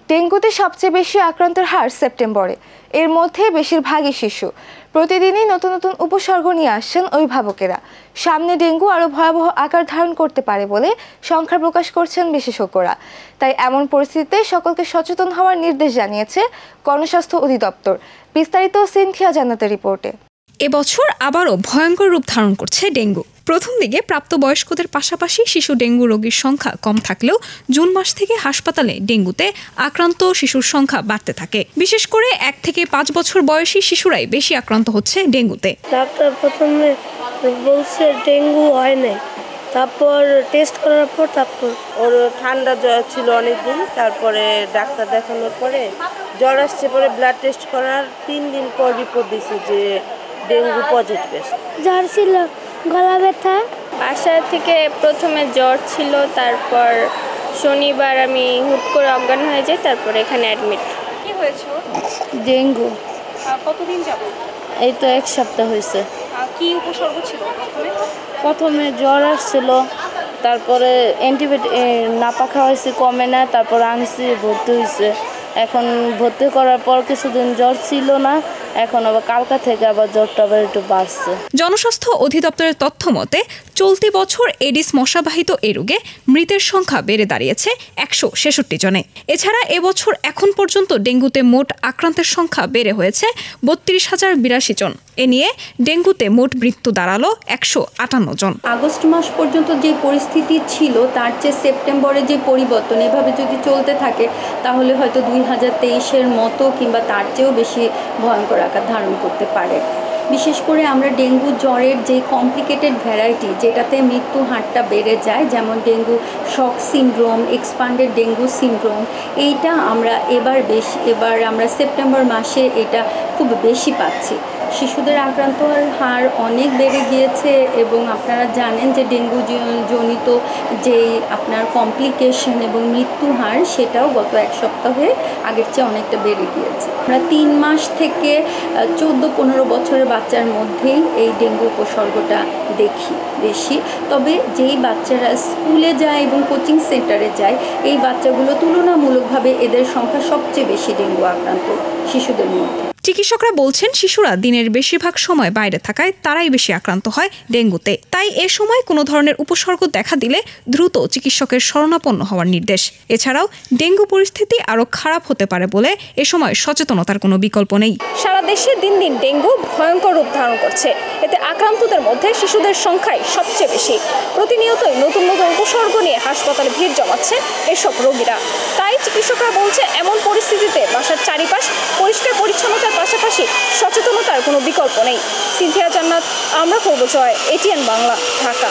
ডেঙ্গুতে সবচেয়ে বেশি আক্রান্তের হার সেপ্টেম্বরে। এর মধ্যে বেশিরভাগই শিশু। প্রতিদিনই নতুন নতুন উপসর্গ নিয়ে আসছেন অভিভাবকেরা। সামনে ডেঙ্গু আরও ভয়াবহ আকার ধারণ করতে পারে বলে সংখ্যা প্রকাশ করছেন বিশেষজ্ঞরা। তাই এমন পরিস্থিতিতে সকলকে সচেতন হওয়ার নির্দেশ জানিয়েছে গণস্বাস্থ্য অধিদপ্তর। বিস্তারিত সিনথিয়া জান্নাতের রিপোর্টে। এবছর আবারও ভয়ঙ্কর রূপ ধারণ করছে ডেঙ্গু। প্রথম দিকে প্রাপ্তবয়স্কদের পাশাপাশি শিশু ডেঙ্গু রোগীর সংখ্যা কম থাকলেও জুন মাস থেকে হাসপাতালে ডেঙ্গুতে আক্রান্ত শিশুর সংখ্যা বাড়তে থাকে। বিশেষ করে 1 থেকে 5 বছর বয়সী শিশুরাই বেশি আক্রান্ত হচ্ছে ডেঙ্গুতে। ডাক্তার প্রথমে বলছে ডেঙ্গু হয় নাই, তারপর টেস্ট করার পর ওর ঠান্ডা জ্বর ছিল অনেকদিন, তারপরে ডাক্তার দেখানোর পরে জ্বর আসছে, পরে ব্লাড টেস্ট করার 3 দিন পর রিপোর্ট দিয়েছে যে ডেঙ্গু পজিটিভ। জ্বর ছিল, গলা ব্যথা। বাসা থেকে প্রথমে জ্বর ছিল, তারপর শনিবার আমি হুট করে অজ্ঞান হয়ে যাই, তারপর এখানে অ্যাডমিট। কি হয়েছে? ডেঙ্গু। কতদিন যাব? এই তো 1 সপ্তাহ হয়েছে। কি উপসর্গ ছিল? প্রথমে জ্বর আসছিল, তারপরে অ্যান্টিবায়োটিক নাপা খাওয়াইছি, কমে না, তারপর আনছি, ভর্তি হয়েছে। এখন ভর্তি করার পর কিছুদিন জ্বর ছিল না, এখন আবার কালকা থেকে আবার জ্বরটা আবার একটু বাড়ছে। জনস্বাস্থ্য অধিদপ্তরের তথ্য মতে চলতি বছর এডিস মশাবাহিত এ রোগে মৃতের সংখ্যা বেড়ে দাঁড়িয়েছে 166 জনে। এছাড়া এবছর এখন পর্যন্ত ডেঙ্গুতে মোট আক্রান্তের সংখ্যা বেড়ে হয়েছে 32,082 জন। এ নিয়ে ডেঙ্গুতে মোট মৃত্যু দাঁড়ালো 158 জন। আগস্ট মাস পর্যন্ত যে পরিস্থিতি ছিল তার চেয়ে সেপ্টেম্বরে যে পরিবর্তন, এভাবে যদি চলতে থাকে তাহলে হয়তো 2023-এর মতো কিংবা তার চেয়েও বেশি ভয়ঙ্কর আকার ধারণ করতে পারে। বিশেষ করে আমরা ডেঙ্গু জ্বরের যে কমপ্লিকেটেড ভ্যারাইটি, যেটাতে মৃত্যু হারটা বেড়ে যায়, যেমন dengue shock syndrome, expanded dengue syndrome, এইটা এবার আমরা সেপ্টেম্বর মাসে এটা খুব বেশি পাচ্ছি। শিশুদের আক্রান্ত হার অনেক বেড়ে গিয়েছে এবং আপনারা জানেন যে ডেঙ্গু জনিত যেই আপনার কমপ্লিকেশন এবং মৃত্যু হার, সেটাও গত 1 সপ্তাহে আগের চেয়ে অনেকটা বেড়ে গিয়েছে। আমরা 3 মাস থেকে 14-15 বছরের বাচ্চার মধ্যেই এই ডেঙ্গু উপসর্গটা দেখি বেশি। তবে যেই বাচ্চারা স্কুলে যায় এবং কোচিং সেন্টারে যায়, এই বাচ্চাগুলো তুলনামূলকভাবে এদের সংখ্যা সবচেয়ে বেশি ডেঙ্গু আক্রান্ত শিশুদের মধ্যে। চিকিৎসকরা বলছেন শিশুরা দিনের বেশিরভাগ সময় বাইরে থাকায় তারাই বেশি আক্রান্ত হয় ডেঙ্গুতে। তাই এ সময় কোনো ধরনের উপসর্গ দেখা দিলে দ্রুত চিকিৎসকের শরণাপন্ন হওয়ার নির্দেশ। এছাড়াও ডেঙ্গু পরিস্থিতি আরও খারাপ হতে পারে বলে এ সময় সচেতনতার কোনো বিকল্প নেই। সারা দেশে দিন দিন ডেঙ্গু ভয়ঙ্কর রূপ ধারণ করছে। এতে আক্রান্তদের মধ্যে শিশুদের সংখ্যাই সবচেয়ে বেশি। প্রতিনিয়তই নতুন নতুন উপসর্গ নিয়ে হাসপাতালে ভিড় জমাচ্ছে এসব রোগীরা। তাই চিকিৎসকরা বলছে এমন পরিস্থিতিতে বাসার চারিপাশ পরিষ্কার পরিচ্ছন্নতার পাশাপাশি সচেতনতার কোনো বিকল্প নেই। সিনথিয়া জান্নাত, আমরা করব জয়, এটিএন বাংলা, ঢাকা।